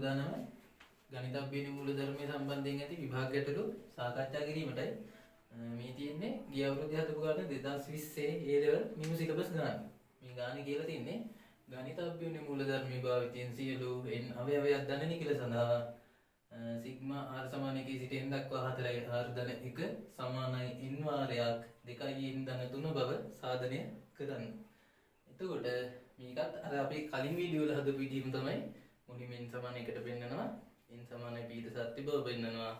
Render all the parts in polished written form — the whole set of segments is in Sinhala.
සූදානම ගණිතඥ මූලධර්මයේ සම්බන්ධයෙන් ඇති විභාග ගැටලු සාකච්ඡා කිරීමටයි මේ තියෙන්නේ ගිය අවුරුද්දේ හදපු ගාන 2020 A level new syllabus ගාන. මේ ගානේ කියලා තියෙන්නේ ගණිතඥ මූලධර්මයේ භාවිතයෙන් සියලු n අවයවයක් දන්නනි කියලා සඳහා සිග්මා r සමාන 1 සිට n දක්වා 4 r ධන 1 සමානයි n වාරයක් 2i n ධන 3 බව සාධනය කරන්න. එතකොට මේකත් අර අපි කලින් වීඩියෝ වල හදපු විදිහම තමයි මුලින්ම n සමාන 1ට පෙන්නනවා n සමානයි p ට සත්‍ය බව පෙන්නනවා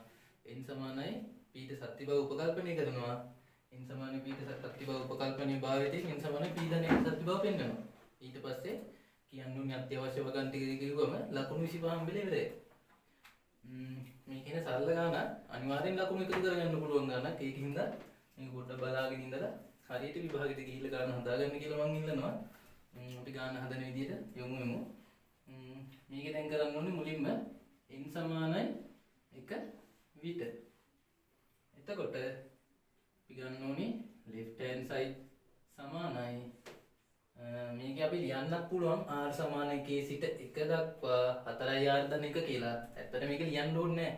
n සමානයි p ට සත්‍ය බව උපකල්පනය කරනවා n සමානයි p ට සත්‍ය බව උපකල්පනයේ භාවිතයෙන් n සමානයි p ධන 1 සත්‍ය බව පෙන්නනවා. ඊට පස්සේ කියන්න ඕනේ අත්‍යවශ්‍ය වගන් ටික කිව්වම ලකුණු 25 හම්බෙලා ඉවරයි. මේ කියන සරල ගාන අනිවාර්යෙන් ලකුණු එකතු කරගන්න පුළුවන් ගානක්. ඒකින්ද මේක පොඩ්ඩක් බලාගෙන ඉඳලා හරියට විභාගෙට ගිහිල්ලා ගාන හදාගන්න කියලා මම ඉල්ලනවා. අපි ගාන හදන විදිහට යමු. මේක දැන් කරන්න ඕනේ මුලින්ම n සමානයි 1 විට. එතකොට අපි ගන්න ඕනේ left hand side සමානයි මේක අපි ලියන්නත් පුළුවන් r සමාන 1 සිට 1 දක්වා 4i r ධන 1 කියලා. ඇත්තට මේක ලියන්න ඕනේ නැහැ.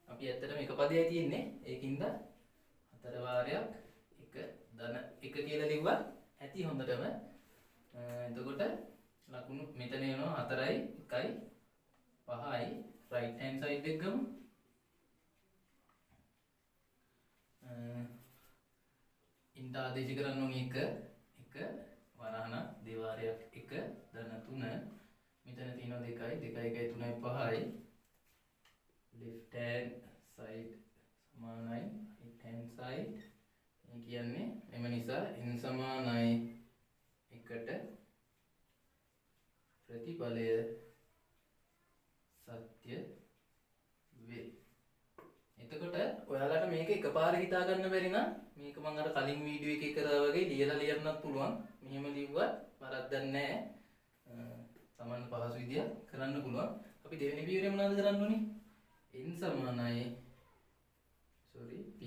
අපි ඇත්තටම එක පදයයි තියෙන්නේ. ඒකින්ද 4 වාරයක් 1 ධන 1 කියලා ලිව්වා. ඇති හොඳටම. එතකොට ලකුණු මෙතන එනවා 4යි 1යි 5යි right hand side එක ගමු. ඉන්ට ආදේශ කරන්න ඕනේ 1 වරහන දෙවාරයක් 1 ධන 3 මෙතන තියෙනවා 2යි 2යි 3යි 5යි left hand side සමානයි right hand side මේ කියන්නේ එම නිසා n සමානයි 1ට ප්‍රතිඵලය සත්‍ය වේ. එතකොට ඔයාලට මේක එකපාර හිතා ගන්න බැරි නම් මේක මම අර කලින් වීඩියෝ එකේ කරා වගේ ලියලා ලියන්නත් පුළුවන්. මෙහෙම ලිව්වත් වරද්දක් නැහැ. සමාන පහසු විදිය කරන්න පුළුවන්. අපි දෙවෙනි පියවරේ මොනවද කරන්න ඕනේ? n සමානයි p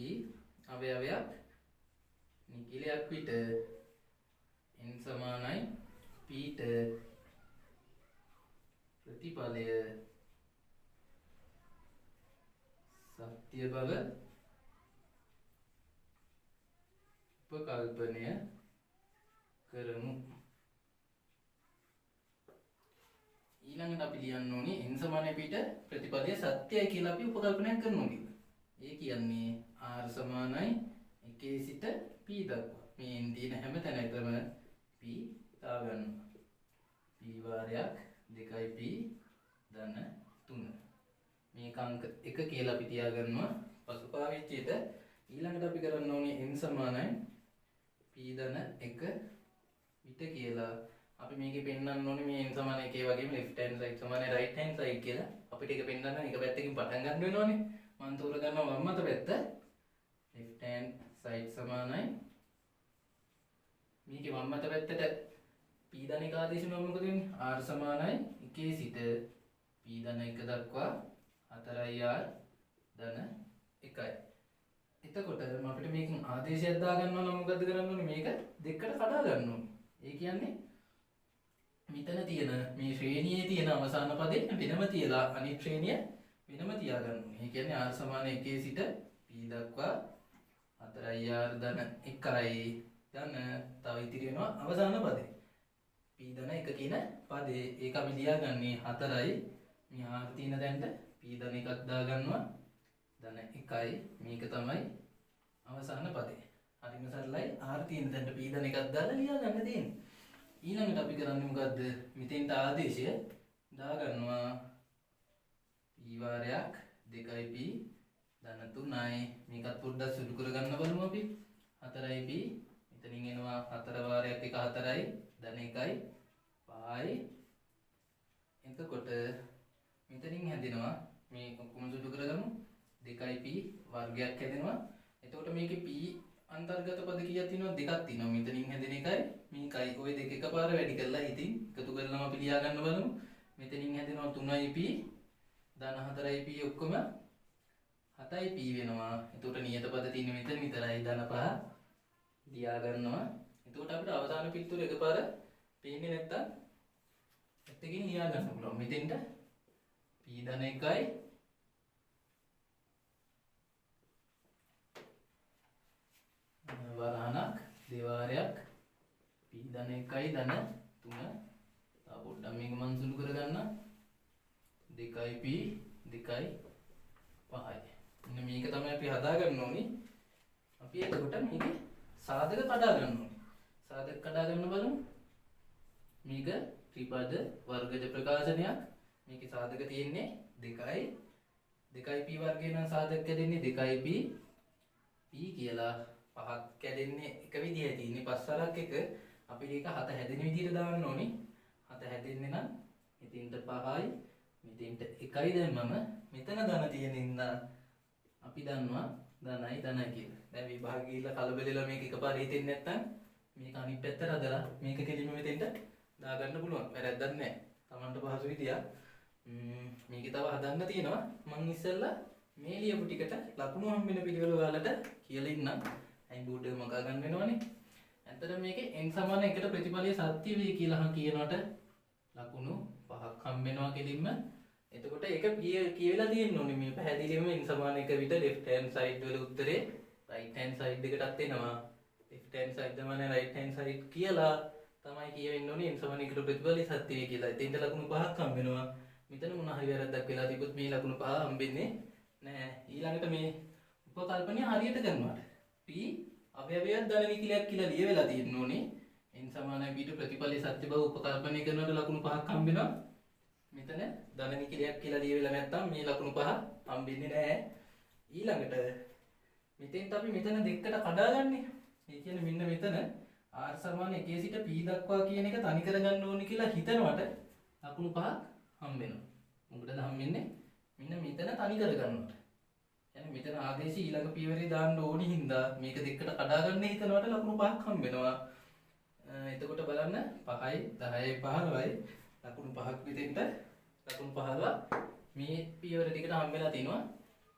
අවයවයක් නිකිලයක් විට n සමානයි p ට ප්‍රතිඵලය සත්‍ය බව උපකල්පනය කරමු. ඊළඟට අපි ලියන්න ඕනේ n සමානයි p ට ප්‍රතිපදය සත්‍යයි කියලා අපි උපකල්පනයක් කරනවා කියලා. ඒ කියන්නේ r සමානයි 1 සිට p දක්වා මේ n තියෙන හැම තැනකම p තා ගන්නවා. p වාරයක් 2p ධන 3 මේක අංක 1 කියලා අපි තියාගන්නවා පසුපාවිච්චියට. ඊළඟට අපි කරන්න ඕනේ n සමානයි p ධන 1 විට කියලා. අපි මේකේ පෙන්වන්න ඕනේ මේ n සමාන 1 වගේම left hand side සමානයි right hand side කියලා. අපිට ඒක පෙන්වන්න එක පැත්තකින් පටන් ගන්න වෙනවනේ. මම තෝර ගන්නවා වම් අත පැත්ත. left hand side සමානයි මේකේ වම් අත පැත්තට p ධන 1 ආදේශ වෙනවා. මොකද වෙන්නේ? r සමානයි 1 සිට p ධන 1 දක්වා 4i r ධන 1යි. එතකොට අපිට මේකෙන් ආදේශයක් දාගන්නවා නම් මොකද කරන්න ඕනේ? මේක දෙකට කඩා ගන්න ඕනේ. ඒ කියන්නේ මෙතන තියෙන මේ ශ්‍රේණියේ තියෙන අවසාන පදේ වෙනම තියලා අනිත් ශ්‍රේණිය වෙනම තියා ගන්න ඕනේ. ඒ කියන්නේ r සමාන 1 සිට p දක්වා 4i r ධන 1යි ධන තව ඉතිරි වෙනවා අවසාන පදේ p ධන 1 කියන පදේ. ඒක අපි ලියාගන්නේ 4යි මේ r තියෙන තැනට p ධන 1ක් දාගන්නවා ධන 1යි මේක තමයි අවසාන පදේ. හරිම සරලයි. r තියෙන තැනට p ධන 1ක් දාලා ලියාගන්න තියෙන්නේ. ඊළඟට අපි කරන්නේ මොකද්ද? මෙතෙන්ට ආදේශය දාගන්නවා p වාරයක් 2p ධන 3යි මේකත් පොඩ්ඩක් සුදු කරගන්න බලමු අපි. 4යි p මෙතනින් එනවා 4 වාරයක් 1 4යි ධන 1යි 5යි. එතකොට මෙතනින් හැදෙනවා මේ ඔක්කොම සුදු කරගමු 2p වර්ගයක් හැදෙනවා. එතකොට මේකේ p අන්තර්ගත පද කීයක් තියෙනවද? දෙකක් තියෙනවා. මෙතනින් හැදෙන එකයි මේකයි. ওই දෙක එකපාර වැඩි කරලා ඉතින් එකතු කරලාම අපි ලියා ගන්න බලමු. මෙතනින් හැදෙනවා 3ip ධන 4ip ඔක්කොම 7ip වෙනවා. එතකොට නියත පද තියෙන්නේ මෙතන විතරයි ධන 5 ලියා ගන්නවා. එතකොට අපිට අවසාන පිටුර එකපාර පේන්නේ නැත්තම් ඇත්තකින් ලියා ගන්න පුළුවන්. මෙතෙන්ට p ධන 1යි වරහණක් දෙවාරයක් p ධන 1යි ධන 3 තා පොඩ්ඩක් මේක මන් සුළු කරගන්න 2p 2යි 5යි මෙන්න මේක තමයි අපි හදාගන්න ඕනි අපි එතකොට මේකේ සාධක කඩා ගන්න ඕනි සාධක කඩා ගන්න බලමු මේක ත්‍රිපද වර්ගජ ප්‍රකාශනයක් මේකේ සාධක තියෙන්නේ 2යි 2p වර්ගය නම් සාධක කැඩෙන්නේ 2p p කියලා පහක් කැඩෙන්නේ එක විදිහයි තියෙන්නේ පස්වරක් එක අපි මේක 7 හැදෙන විදිහට දාන්න ඕනි 7 හැදෙන්නේ නම් මෙතෙන්ට 5යි මෙතෙන්ට 1යි දැම්මම මෙතන ධන තියෙන ඉඳලා අපි දන්නවා ධනයි ධනයි කියලා. දැන් විභාග ගිහිල්ලා කලබලෙලා මේක එකපාර හිතෙන්නේ නැත්නම් මේක අනිත් පැත්තට හදලා මේක කෙලින්ම මෙතෙන්ට දාගන්න පුළුවන්. වැරද්දක් නැහැ. Tamanට පහසු විදියක්. මේක තව හදන්න තියෙනවා. මම ඉස්සෙල්ලා මේ ලියපු ටිකට ලකුණු හම්බෙන පිළිවෙල ඔයාලට කියලා ඉන්නම්. අයින් බෝඩ් එක මකා ගන්න වෙනවනේ. ඇත්තට මේකේ n සමාන 1ට ප්‍රතිඵලය සත්‍ය වේ කියලා කියනකොට ලකුණු 5ක් හම්බෙනවා කෙලින්ම. එතකොට ඒක කියවිලා තියෙන්න ඕනේ මේ පැහැදිලිවම n සමාන 1 විතර left hand side වල උත්තරේ right hand side එකටත් එනවා. left hand side තමයි right hand side කියලා තමයි කියවෙන්න ඕනේ n සමාන 1ට ප්‍රතිඵලය සත්‍ය වේ කියලා. එතෙන්ට ලකුණු 5ක් හම්බෙනවා. මෙතන මොන හරි වැරද්දක් වෙලා තිබුත් මේ ලකුණු 5 හම්බෙන්නේ නෑ. ඊළඟට මේ උපකල්පනය හරියට කරනවාට p අවයවයක් ධන නිකිලයක් කියලා ලියවිලා තියෙන්න ඕනේ. n සමානයි p ට ප්‍රතිඵලය සත්‍ය බව උපකල්පනය කරනකොට ලකුණු 5ක් හම්බෙනවා. මෙතන ධන නිකිලයක් කියලා ලියවිලා නැත්තම් මේ ලකුණු 5 හම්බෙන්නේ නෑ. ඊළඟට මෙතෙන්ට අපි මෙතන දෙකට කඩාගන්නේ. ඒ කියන්නේ මෙන්න මෙතන r සමාන 1 සිට p දක්වා කියන එක තනි කරගන්න ඕනේ කියලා හිතනවට ලකුණු 5ක් හම්බෙනවා. මොකටද හම්බෙන්නේ? මෙන්න මෙතන තනි කරගන්නවට. يعني මෙතන ආදේශي ඊළඟ පියවරේ දාන්න ඕනි හින්දා මේක දෙකට කඩාගන්න හිතනවට ලකුණු 5ක් හම්බෙනවා. එතකොට බලන්න 5යි 10යි 15යි ලකුණු 5ක් විදිහට ලකුණු 15 මේ පියවර දෙකට හම්බෙලා තිනවා.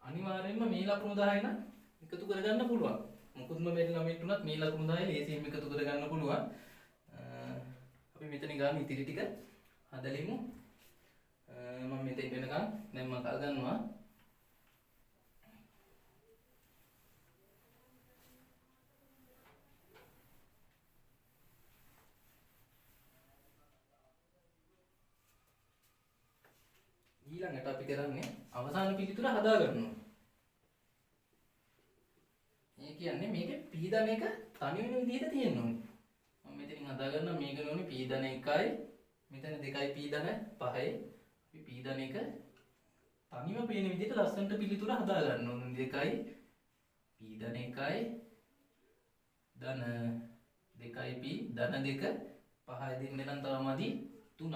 අනිවාර්යයෙන්ම මේ ලකුණු 10 නම් එකතු කරගන්න පුළුවන්. මොකුත්ම මෙන්න ළමෙට උනත් මේ ලකුණු 10 ලේසියෙන් එකතු කරගන්න පුළුවන්. අපි මෙතන ගන්න ඉතිරි ටික හදලිමු. මම මෙතෙන් වෙනකන් දැන් මකා ගන්නවා. ඊළඟට අපි කරන්නේ අවසාන පිළිතුර හදා ගන්නවා. ඒ කියන්නේ මේකේ p ධන එක තනි වෙන විදිහට තියෙන්න ඕනේ. මම මෙතනින් හදා ගන්නවා මේක නෝනේ p ධන 1යි මෙතන 2යි p ධන 5යි. අපි p ධන එක තනිව පේන විදිහට ලස්සනට පිළිතුර හදා ගන්න ඕනේ. 2යි p ධන 1යි ධන 2යි p ධන 2 5යි දෙන්නේ නම් තවමදි 3ක්.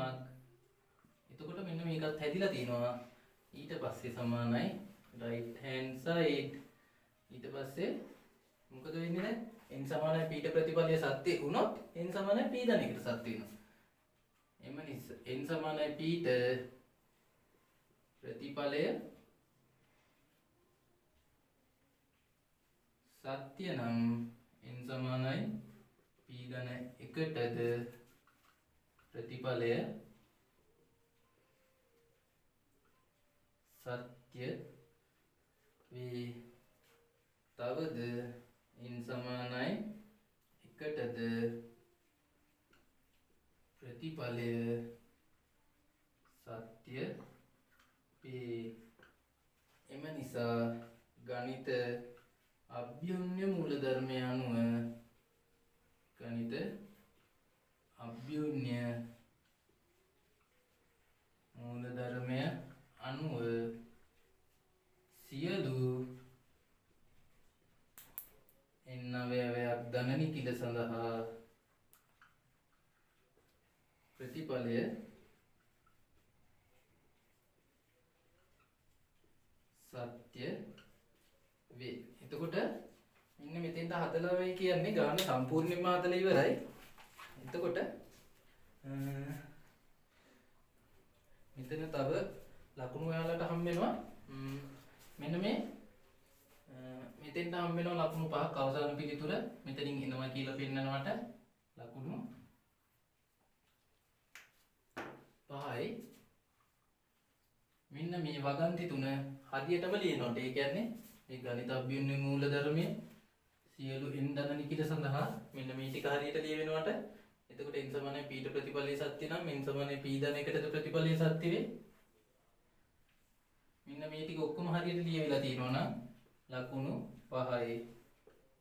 එතකොට මෙන්න මේකත් හැදිලා තිනවා. ඊට පස්සේ සමානයි right hand side. ඊට පස්සේ මොකද වෙන්නේ දැන්? n සමානයි p ට ප්‍රතිඵලය සත්‍ය වුණොත් n සමානයි p ධන එකට සත්‍ය වෙනවා. එම නිසා n සමානයි p ට ප්‍රතිඵලය සත්‍ය නම් n සමානයි p ධන එකටද ප්‍රතිඵලය සත්‍ය වේ. තවද n සමානයි එකටද ප්‍රතිඵලය සත්‍ය වේ. එම නිසා ගණිත අභ්‍යුන්‍ය මූලධර්මය අනුව මූලධර්මය අනුව සියලු n අවයවයක් ධන නිකිල සඳහා ප්‍රතිඵලය සත්‍ය වේ. එතකොට මෙන්න මෙතෙන්ට හදලා වෙයි කියන්නේ ගාන සම්පූර්ණයෙන්ම හදලා ඉවරයි. එතකොට මෙතන තව ලකුණු ඔයාලට හම්බ වෙනවා. මෙන්න මේ මෙතෙන්ට හම්බ වෙනවා ලකුණු 5ක් අවසාන පිළිතුර මෙතනින් එනවා කියලා පෙන්නනවට ලකුණු 5යි මෙන්න මේ වගන්ති තුන හරියටම ලියනකොට ඒ කියන්නේ මේ ගණිත අභියෝගයේ මූල ධර්මය සියලු n ධන නිකිත සඳහා මෙන්න මේ ටික හරියට ලියවෙනවට එතකොට n සමානයි p ට ප්‍රතිපලයේ සත්‍ය නම් n සමානයි p ධන එකටද ප්‍රතිපලයේ සත්‍ය වෙයි. මෙන්න මේ ටික ඔක්කොම හරියට ලියවිලා තියෙනවා නම් ලකුණු 5යි.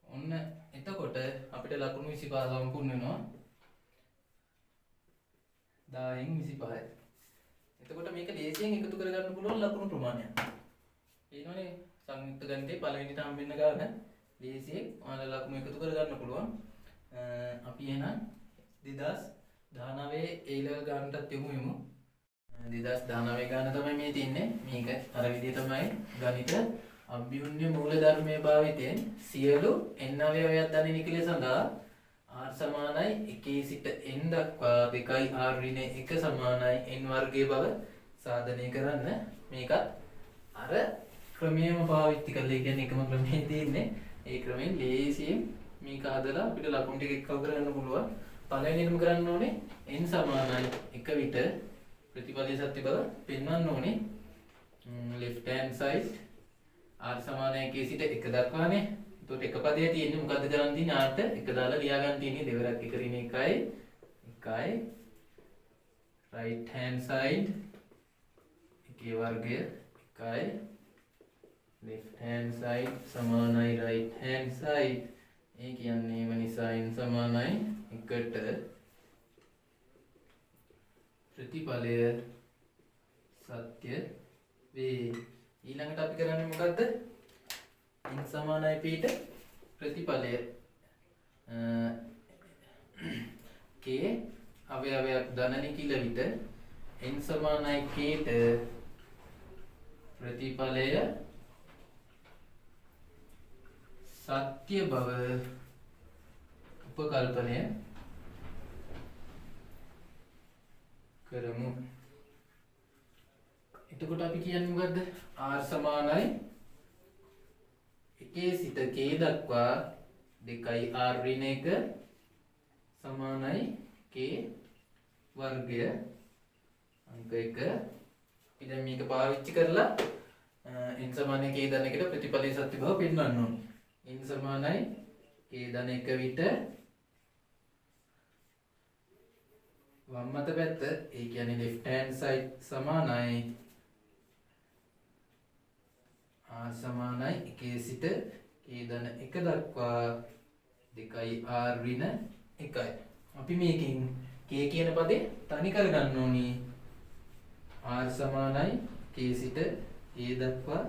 ඔන්න එතකොට අපිට ලකුණු 25 සම්පූර්ණ වෙනවා. 10න් 25යි. එතකොට මේක ලේසියෙන් එකතු කරගන්න පුළුවන් ලකුණු ප්‍රමාණයක්. ඊනෝනේ සංයුක්ත ගණිතේ පළවෙනිට හම්බෙන්න ගන්න ලේසියෙන් ඔයාලා ලකුණු එකතු කරගන්න පුළුවන්. අපි එහෙනම් 2019 A level ගානටත් යමු. 2019 ගාන තමයි මේ තින්නේ. මේක අර විදිහ තමයි ගණිත අභියෝගයේ මූල ධර්මයේ භාවිතයෙන් සියලු n අවයවයක් දන්නේ නිකලේ සඳහා r සමානයි 1 සිට n දක්වා 2i r ඍණ 1 සමානයි n වර්ගයේ බව සාධනය කරන්න මේකත් අර ක්‍රමයේම පාවිච්චි කරලා කියන්නේ එකම ක්‍රමයේ තියෙන්නේ. ඒ ක්‍රමයෙන් ලේසියෙන් මේක හදලා අපිට ලකුණු ටික එක්කව කරගන්න පුළුවන්. පළවෙනියටම කරන්න ඕනේ n සමානයි 1 විට ප්‍රතිපලයේ සත්‍ය බව පෙන්වන්න ඕනේ. left hand side r සමානයි 1 සිට 1 දක්වානේ. එතකොට එක පදයේ තියෙන්නේ මොකද්ද කරන් තියෙන්නේ r ට 1 දාලා ලියා ගන්න තියෙන්නේ දෙවරක් 1 ඍණ 1යි right hand side 1 වර්ගය 1යි left hand side සමානයි right hand side. ඒ කියන්නේ ඒව නිසා n සමානයි 1ට ප්‍රතිපලය සත්‍ය වේ. ඊළඟට අපි කරන්නේ මොකද්ද? n සමානයි p ට ප්‍රතිපලය k අවයවයක් ධන නිකිල විට n සමානයි k ට ප්‍රතිපලය සත්‍ය බව උපකල්පනය කරමු. එතකොට අපි කියන්නේ මොකද්ද? r සමානයි 1 සිට k දක්වා 2i r ඍණ 1 සමානයි k වර්ගය අංක 1. අපි දැන් මේක පාවිච්චි කරලා n සමානයි k ධන එකට ප්‍රතිපලයේ සත්‍ය බව පෙන්වන්න ඕනේ. n සමානයි k ධන 1 විට වම් අත පැත්ත ඒ කියන්නේ left hand side සමානයි r සමානයි 1 සිට k ධන 1 දක්වා 2i r ඍණ 1යි. අපි මේකෙන් k කියන පදේ තනි කර ගන්න ඕනි. r සමානයි k සිට k දක්වා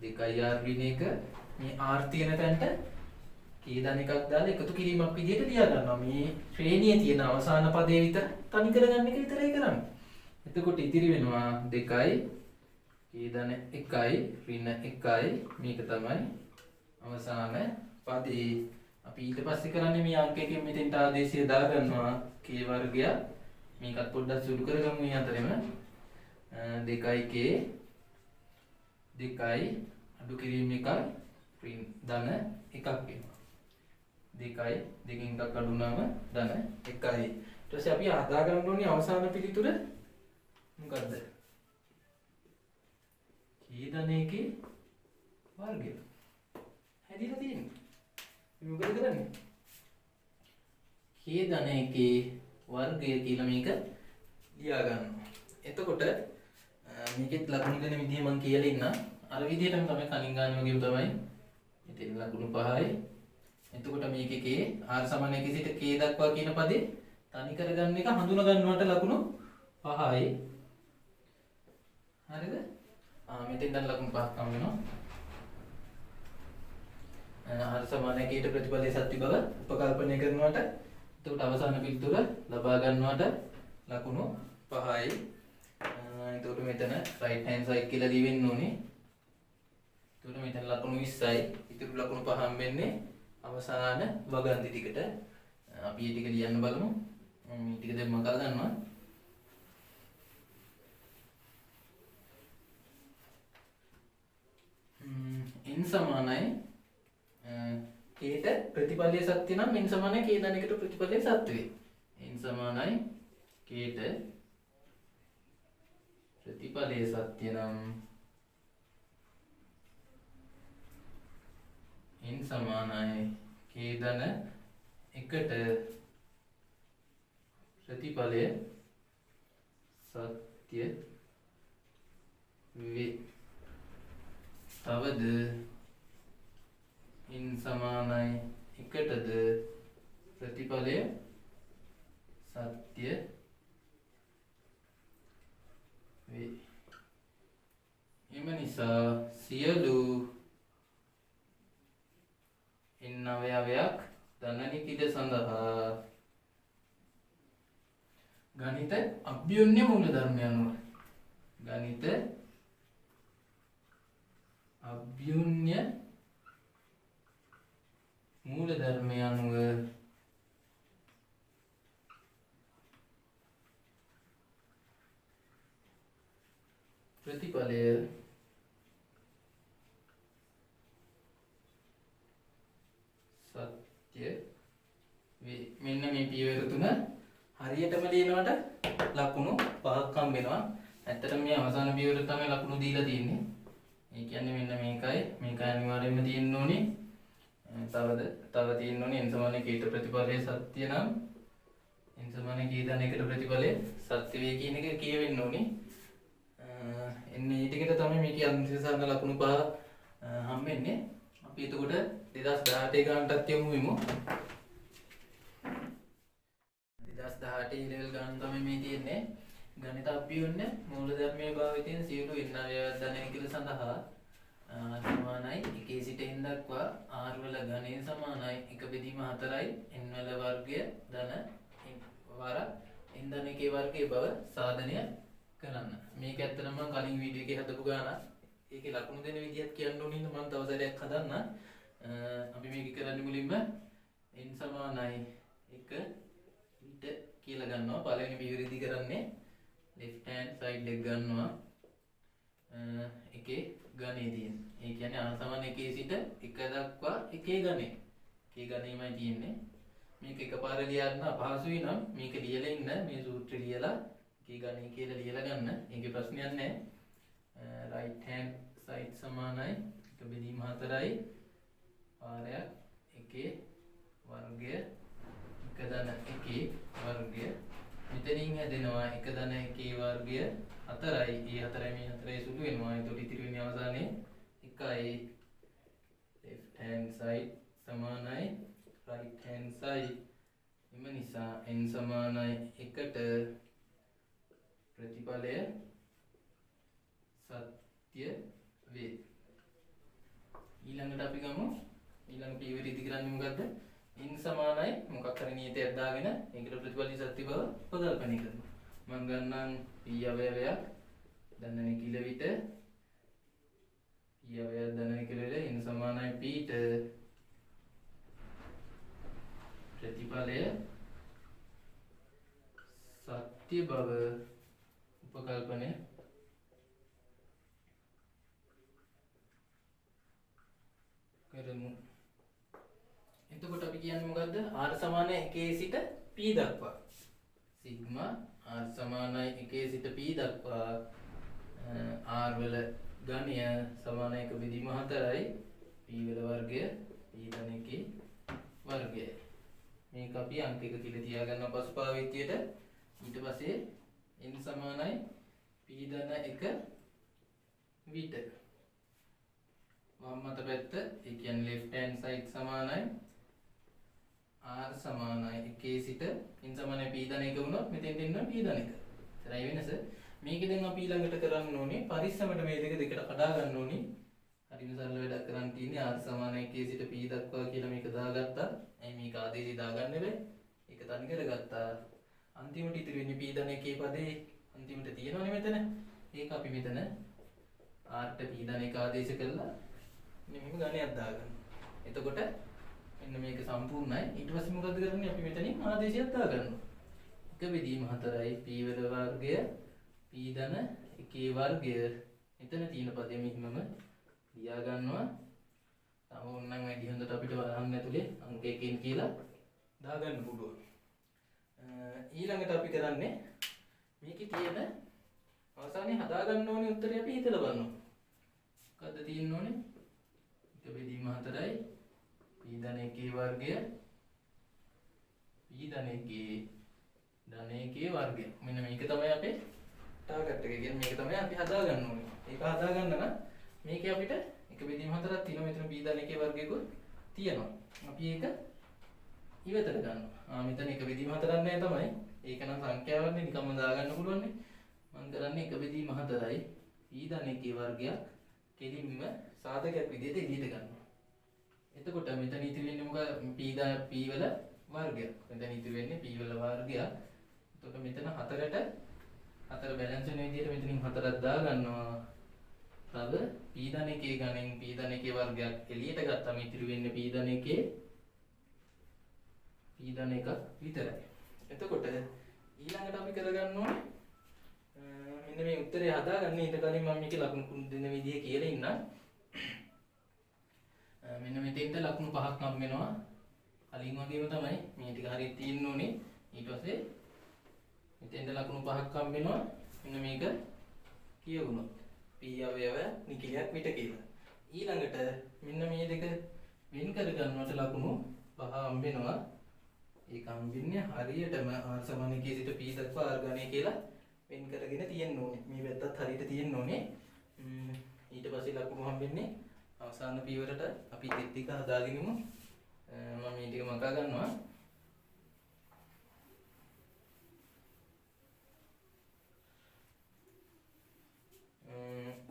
2i r ඍණ 1 මේ r තියෙන තැනට k ධන එකක් දාලා එකතු කිරීමක් විදිහට ලියා ගන්නවා. මේ ශ්‍රේණියේ තියෙන අවසාන පදේ විතර තනි කරගන්න එක විතරයි කරන්නේ. එතකොට ඉතිරි වෙනවා 2i k ධන 1යි ඍණ 1යි මේක තමයි අවසාන පදේ. අපි ඊට පස්සේ කරන්නේ මේ අංක එකෙන් මෙතෙන්ට ආදේශය දාගන්නවා k වර්ගය. මේකත් පොඩ්ඩක් සුළු කරගමු මේ අතරෙම 2k 2යි අඩු කිරීම 1යි ඍණ ධන 1ක් වෙනවා. 2යි දෙකෙන් එකක් අඩු වුණාම ධන 1යි. ඊට පස්සේ අපි හදා ගන්න ඕනේ අවසාන පිළිතුර මොකද්ද? k ධන 1 වර්ගය. හැදිලා තියෙන්නේ. මේ මොකද කරන්නේ? k ධන 1 වර්ගය කියලා මේක ලියා ගන්නවා. එතකොට මේකෙත් ලකුණු දෙන විදිහ මම කියලා ඉන්නම්. අර විදිහටම තමයි කලින් ගන්න වගේම තමයි. මෙතන ලකුණු 5යි. එතකොට මේකේ r සමාන 1 සිට k දක්වා කියන පදේ තනි කරගන්න එක හඳුනා ගන්නවට ලකුණු 5යි. හරිද? මෙතෙන් දැන් ලකුණු 5ක් හම් වෙනවා. r සමාන 1ට ප්‍රතිපලයේ සත්‍ය බව උපකල්පනය කරනවට එතකොට අවසාන පිළිතුර ලබා ගන්නවට ලකුණු 5යි. එතකොට මෙතන right hand side කියලා ලියවෙන්න ඕනේ. එතකොට මෙතන ලකුණු 20යි. ඉතුරු ලකුණු 5 හම්බෙන්නේ අවසාන වගන්ති ටිකට. අපි මේ ටික ලියන්න බලමු. මේ ටික දැන් මම කරලා ගන්නවා. n සමානයි k ට ප්‍රතිපලයේ සත්‍ය නම් n සමානයි k ධන එකට ප්‍රතිපලයේ සත්‍ය වේ. n සමානයි k ට ප්‍රතිඵලයේ සත්‍ය නම් n සමානයි k ධන 1ට ප්‍රතිඵලය සත්‍ය වේ. තවද n සමානයි 1ටද ප්‍රතිඵලය සත්‍ය වේ. එම නිසා සියලු n අවයවයක් ධන නිකිත සඳහා ගණිත අභ්‍යුන්‍ය මූලධර්මය අනුව ගණිත අභ්‍යුන්‍ය මූලධර්මය අනුව ප්‍රතිඵලය සත්‍ය වේ. මෙන්න මේ පියවර තුන හරියටම ලියනවට ලකුණු 5ක් හම්බ වෙනවා. ඇත්තටම මේ අවසාන පියවර තමයි ලකුණු දීලා තියෙන්නේ. ඒ කියන්නේ මෙන්න මේකයි අනිවාර්යයෙන්ම තියෙන්න ඕනේ. තව තියෙන්න ඕනේ n සමාන කීට ප්‍රතිඵලය සත්‍ය නම් n සමාන කී ධන එකට ප්‍රතිඵලය සත්‍ය වේ කියන එක කියවෙන්න ඕනේ. එන්නේ ඊටකට තමයි මේකේ අන්තිම ලකුණු 5 හම්බෙන්නේ. අපි එතකොට 2018 ගානටත් යමු වෙමු. 2018 ලෙවල් ගාන තමයි මේ තියෙන්නේ. ගණිත අභ්‍යුන්‍ය මූලධර්මයේ භාවිතයෙන් සියලු n අවයව ධන නිකිත සඳහා සමානයි 1 සිට n දක්වා r වල ඝනය සමානයි 1 බෙදීම 4යි n වල වර්ගය ධන වර n ධන 1 වර්ගයේ බව සාධනය කරන්න. මේක ඇත්තටම මම කලින් වීඩියෝ එකේ හදපු ගානක්. ඒකේ ලකුණු දෙන විදිහත් කියන්න ඕනේ මම තව සැරයක් හදන්න. අපි මේක කරන්නේ මුලින්ම n සමානයි 1 ඊට කියලා ගන්නවා. පළවෙනි පියවරේදී කරන්නේ left hand side එක ගන්නවා. එකේ ඝනය තියෙන. ඒ කියන්නේ r සමාන 1 සිට 1 දක්වා එකේ ඝනය. එකේ ඝනයමයි තියෙන්නේ. මේක එකපාර ලියන්න අපහසුයි නම් මේක ලියලා ඉන්න මේ සූත්‍රය ලියලා එකේ ඝනය කියලා ලියලා ගන්න. ඒකේ ප්‍රශ්නයක් නැහැ. right hand side සමානයි 1 බෙදීම 4යි පාරයක් එකේ වර්ගය 1 ධන 1 වර්ගය මෙතනින් හැදෙනවා 1 ධන 1 වර්ගය 4යි. ඒ 4යි මේ 4යි සුළු වෙනවා. ඒතකොට ඉතිරි වෙන්නේ අවසානයේ 1යි. left hand side සමානයි right hand side. එම නිසා n සමානයි 1ට ප්‍රතිඵලය සත්‍ය වේ. ඊළඟට අපි ගමු ඊළඟ පියවරේදී කරන්නේ මොකද්ද? n සමානයි මොකක් හරි නියතයක් දාගෙන ඒකට ප්‍රතිඵලී සත්‍ය බව ප්‍රකල්පනය කරනවා. මම ගන්නම් p අවයවයක් දන්නන කිල විට p අවයවයක් දන්නන කිල විට n සමානයි p ට ප්‍රතිඵලය සත්‍ය බව උපකල්පනය කරමු. එතකොට අපි කියන්නේ මොකද්ද? r සමානයි 1 සිට p දක්වා. සිග්මා r සමානයි 1 සිට p දක්වා r වල ඝනය සමානයි 1 බෙදීම 4යි p වල වර්ගය p ධන 1 වර්ගය. මේක අපි අංක 1 කියලා තියාගන්න පසුපාවිච්චියට. ඊට පස්සේ n සමානයි p ධන 1 විට වම් අත පැත්ත ඒ කියන්නේ left hand side සමානයි r සමානයි 1 සිට n සමානයි p ධන 1 වුණොත් මෙතෙන් දෙන්න p ධන 1. ඒතරයි වෙනස. මේක දැන් අපි ඊළඟට කරන්න ඕනේ පරිස්සමට මේ දෙක දෙකට කඩා ගන්න ඕනේ. හරිම සරල වැඩක් කරන්න තියෙන්නේ r සමානයි 1 සිට p දක්වා කියලා මේක දාගත්තා. එයි මේක ආදේශي දාගන්න බෑ. ඒක තනි කරගත්තා. අන්තිමට ඉතිරි වෙන්නේ p ධන 1 පදේ අන්තිමට තියෙනවනේ මෙතන. ඒක අපි මෙතන r ට p ධන 1 ආදේශ කළා. මෙහෙම ගණයක් දාගන්න. එතකොට මෙන්න මේක සම්පූර්ණයි. ඊට පස්සේ මොකද කරන්නේ? අපි මෙතනින් ආදේශයක් දාගන්නවා. 1 බෙදීම 4යි p වල වර්ගය p ධන 1 වර්ගය. මෙතන තියෙන පදෙ මෙහිමම ලියා ගන්නවා. තම ඕනනම් වැඩි හොඳට අපිට වරහන් ඇතුලේ අංක 1කින් කියලා දාගන්න පුළුවන්. ඊළඟට අපි කරන්නේ මේකේ තියෙන අවසානයේ හදා ගන්න ඕනේ උත්තරේ අපි හිතලා බලනවා. මොකද්ද තියෙන්න ඕනේ? 1/4යි p ධන 1 වර්ගය p ධන 1 ධන 1 වර්ගය. මෙන්න මේක තමයි අපේ ටාගට් එක. කියන්නේ මේක තමයි අපි හදා ගන්න ඕනේ. ඒක හදා ගන්න නම් මේකේ අපිට 1/4ක් තියෙනවා. මෙතන p ධන 1 වර්ගයකුත් තියෙනවා. අපි ඒක ඉවතට ගන්නවා. මෙතන 1/4ක් නැහැ තමයි. ඒක නම් සංඛ්‍යාවක්නේ නිකම්ම දාගන්න පුළුවන් නේ. මම කරන්නේ 1/4යි p ධන 1 වර්ගයක් කෙලින්ම සාධකයක් විදිහට එළියට ගන්නවා. එතකොට මෙතන ඉතිරි වෙන්නේ මොකද? p වල වර්ගයක්. මෙතන ඉතිරි වෙන්නේ p වල වර්ගයක්. එතකොට මෙතන 4ට 4 බැලන්ස් වෙන විදිහට මෙතනින් 4ක් දා ගන්නවා. තව p ධන 1 ගණන් p ධන 1 වර්ගයක් එළියට ගත්තම ඉතිරි වෙන්නේ p ධන 1 p ධන 1 විතරයි. එතකොට ඊළඟට අපි කරගන්න ඕනේ මෙන්න මේ උත්තරේ හදාගන්න. ඊට කලින් මම මේකේ ලකුණු දෙන විදිය කියලා ඉන්නම්. මෙන්න මෙතෙන්ට ලකුණු 5ක් නම් වෙනවා. කලින් වගේම තමයි මේ ටික හරියට තියෙන්න ඕනේ. ඊට පස්සේ මෙතෙන්ට ලකුණු 5ක් හම් වෙනවා. මෙන්න මේක කියවුණොත් p අවයව නිකිලයක් විට කියලා. ඊළඟට මෙන්න මේ දෙක වෙන් කර ගන්නවට ලකුණු 5 හම් වෙනවා. ඒක හම්බෙන්නේ හරියටම r සමාන 1 සිට p දක්වා r ගණය කියලා වෙන් කරගෙන තියෙන්න ඕනේ. මේ පැත්තත් හරියට තියෙන්න ඕනේ. ඊට පස්සේ ලකුණු හම්බෙන්නේ අවසාන පියවරට අපි දෙක හදාගෙන ඉමු. මම මේ ටික මකා ගන්නවා.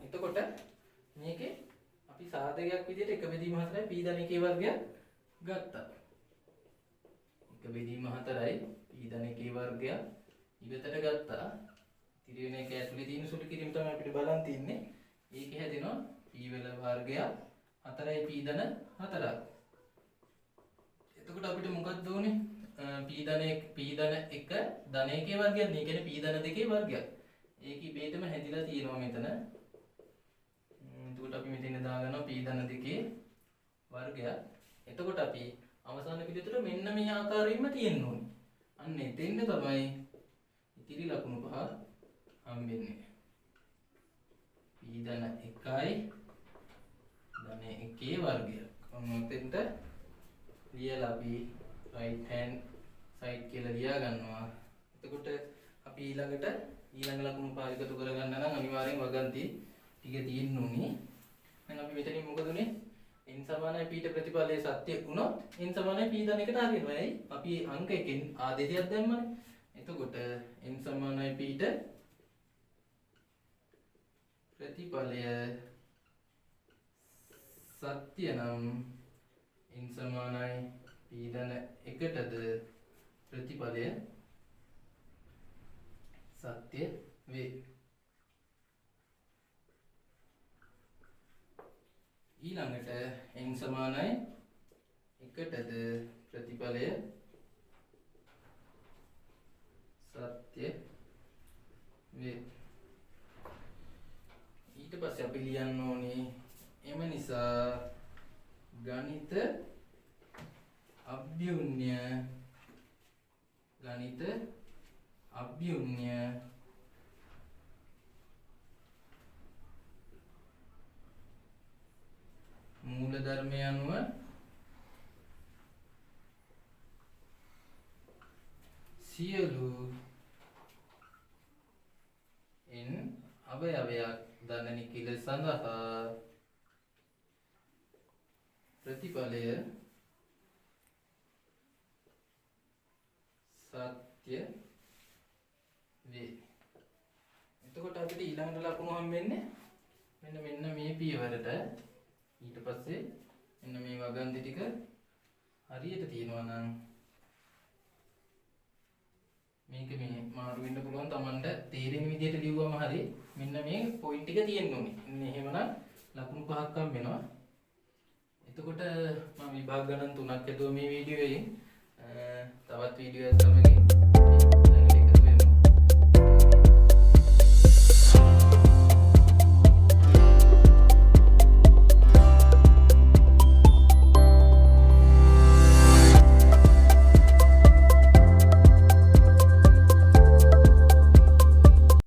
එතකොට මේකේ අපි සාධකයක් විදිහට 1/4යි p ධන 1 වර්ගයක් ගත්තා. 1/4යි p ධන 1 වර්ගයක් ඉවතට ගත්තා. ඉතිරි වෙන එක ඇතුලේ තියෙන සුළු කිරීම තමයි අපිට බලන් තින්නේ. ඒකේ හැදෙනවා p වල වර්ගයක් 4යි p ධන 4ක්. එතකොට අපිට මොකක්ද ඕනේ? p ධන 1 ධන 1 වර්ගයක් නේ. කියන්නේ p ධන 2 වර්ගයක්. ඒක ඉබේටම හැදිලා තියෙනවා මෙතන. එතකොට අපි මෙතන දාගන්නවා p ධන 2 වර්ගයක්. එතකොට අපි අවසාන පිළිතුර මෙන්න මේ ආකාරයෙන්ම තියෙන්න ඕනේ. අන්න එතෙන්ද තමයි ඉතිරි ලකුණු 5 හම්බෙන්නේ. p ධන 1යි ධන 1 වර්ගයක්. මොකෙන්ද ලියලා අපි right hand side කියලා ලියා ගන්නවා. එතකොට අපි ඊළඟ ලකුණු 5 එකතු කරගන්න නම් අනිවාර්යෙන් වගන්ති ටික තියෙන්න ඕනේ. දැන් අපි මෙතනින් මොකද උනේ? n සමානයි p ට ප්‍රතිඵලයේ සත්‍ය වුණොත් n සමානයි p ධන 1ට හරියනවා. ඇයි? අපි අංක එකෙන් ආදේශයක් දැම්මනේ. එතකොට n සමානයි p ට ප්‍රතිඵලය සත්‍ය නම් n සමානයි p ධන 1ටද ප්‍රතිඵලය සත්‍ය වේ. ඊළඟට n සමානයි 1ටද ප්‍රතිඵලය සත්‍ය වේ. ඊට පස්සේ අපි ලියන්න ඕනේ එම නිසා ගණිත අභ්‍යුන්‍ය මූල ධර්මය අනුව සියලු n අවයවයක් ධන නිකිල සඳහා ප්‍රතිඵලය සත්‍ය වේ. එතකොට අපිට ඊළඟට ලකුණු හම්බෙන්නේ මෙන්න මේ පියවරට. ඊට පස්සේ මෙන්න මේ වගන්ති ටික හරියට තියෙනවා නම් මේක මේ මාරු වෙන්න පුළුවන්. Tamanට තේරෙන විදිහට ලියුවම හරි මෙන්න මේ පොයින්ට් ටික තියෙන්න ඕනේ. එහෙමනම් ලකුණු 5ක් හම් වෙනවා. එතකොට මම විභාග ගණන් 3ක් ඇතුව මේ වීඩියෝයෙන් තවත් වීඩියෝ එකක් සමගින්